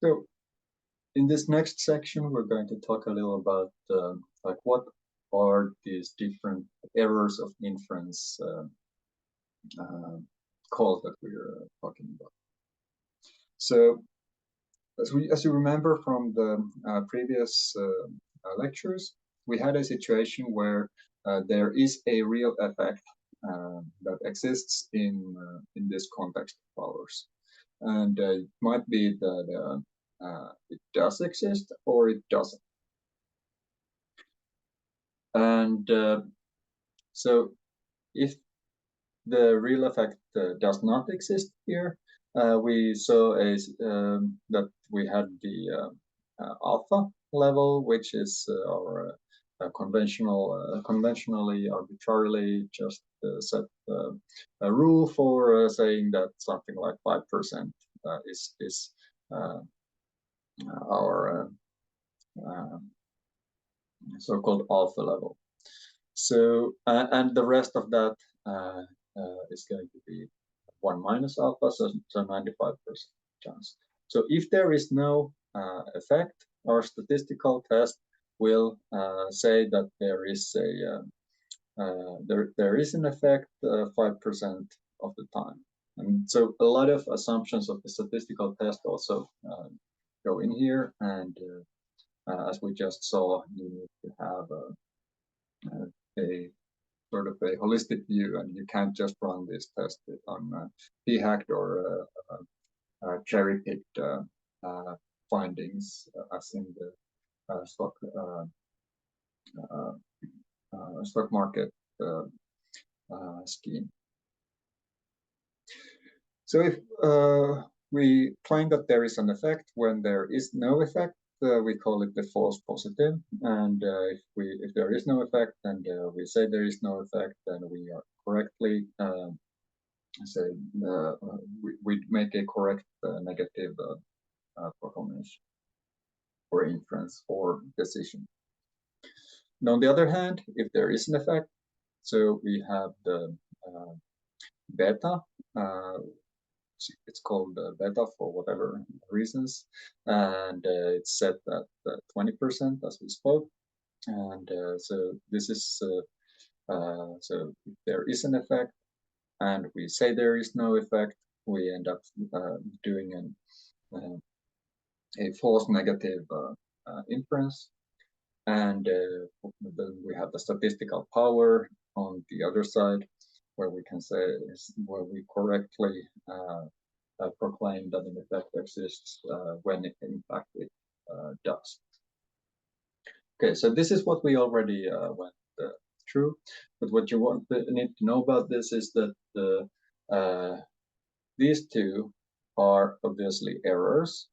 So in this next section, we're going to talk a little about like what are these different errors of inference calls that we're talking about. So as you remember from the previous lectures, we had a situation where there is a real effect that exists in this context of ours, and it might be that it does exist or it doesn't. And so if the real effect does not exist here, we saw that we had the alpha level, which is our conventionally, arbitrarily just set a rule for saying that something like 5% is our so-called alpha level. So, and the rest of that is going to be 1 minus alpha, so 95% chance. So if there is no effect, our statistical test will say that there is a there is an effect 5% of the time. And so a lot of assumptions of the statistical test also go in here, and as we just saw, you need to have a sort of a holistic view, and you can't just run this test on p-hacked or cherry-picked findings as in the stock market scheme. So if we claim that there is an effect when there is no effect, we call it the false positive. And if there is no effect and we say there is no effect, then we are correctly say we make a correct negative proclamation or inference or decision. And on the other hand, if there is an effect, so we have the beta. It's called beta for whatever reasons, and it's set at 20% as we spoke. And so this is so if there is an effect and we say there is no effect, we end up doing a false negative inference. And then we have the statistical power on the other side, where we can say where we correctly proclaim that an effect exists when in fact it does. Okay, so this is what we already went through, but what you need to know about this is that these two are obviously errors,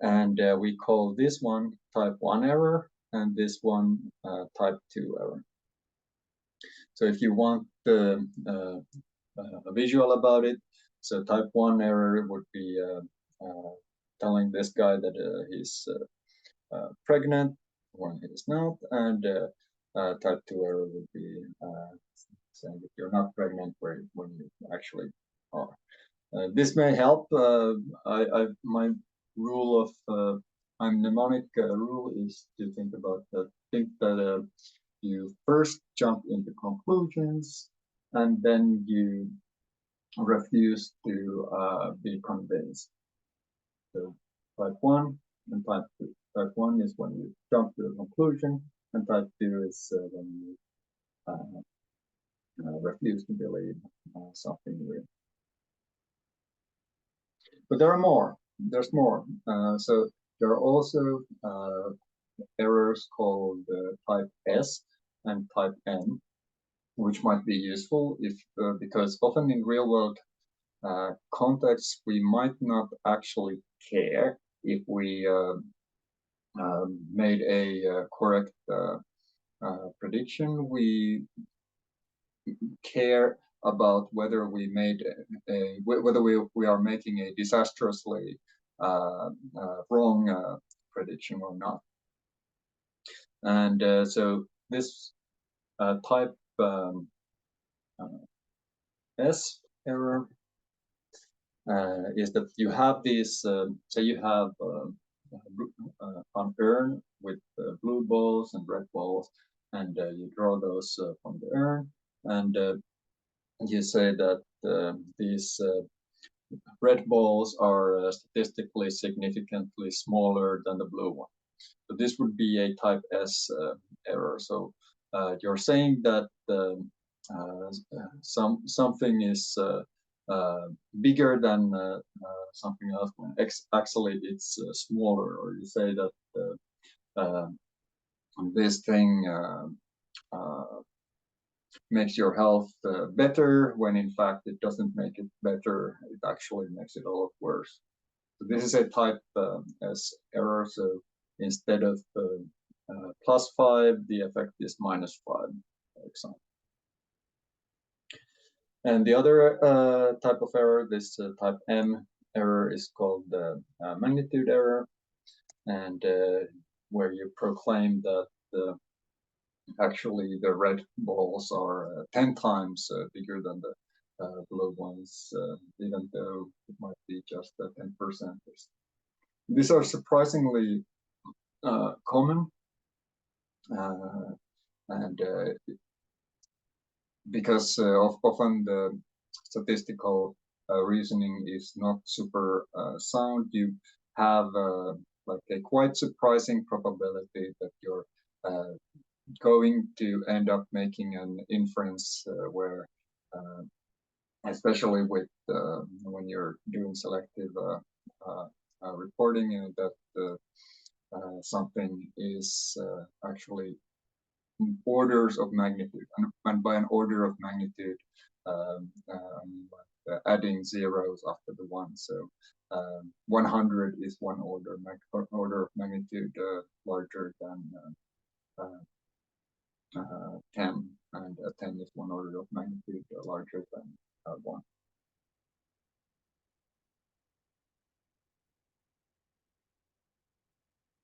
and we call this one type 1 error and this one type 2 error. So if you want a visual about it, so type 1 error would be telling this guy that he's pregnant when he is not, and type 2 error would be saying that you're not pregnant when you actually are. This may help. My rule of mnemonic rule is to think about that. Think that you first jump into conclusions, and then you refuse to be convinced. So type 1 and type 2. Type 1 is when you jump to a conclusion, and type 2 is when you refuse to believe something real. But there are more. There's more. So there are also errors called type S and type N, which might be useful if because often in real world contexts we might not actually care if we made a correct prediction. We care about whether we made whether we are making a disastrously wrong prediction or not. And so this type S error is that you have these, say you have an urn with blue balls and red balls, and you draw those from the urn, and you say that these red balls are statistically significantly smaller than the blue one. So this would be a type S error. So you're saying that something is bigger than something else when actually it's smaller, or you say that uh, this thing makes your health better when in fact it doesn't make it better, it actually makes it a lot worse. So this is a type S error. So instead of +5, the effect is -5, for example. And the other type of error, this type M error, is called the magnitude error, and where you proclaim that actually the red balls are 10 times bigger than the blue ones, even though it might be just 10%. These are surprisingly common, and because often the statistical reasoning is not super sound, you have like a quite surprising probability that you're going to end up making an inference where, especially with when you're doing selective reporting, that something is actually orders of magnitude, and by an order of magnitude, adding zeros after the one. So 100 is one order of magnitude larger than 10, and 10 is one order of magnitude larger than 1.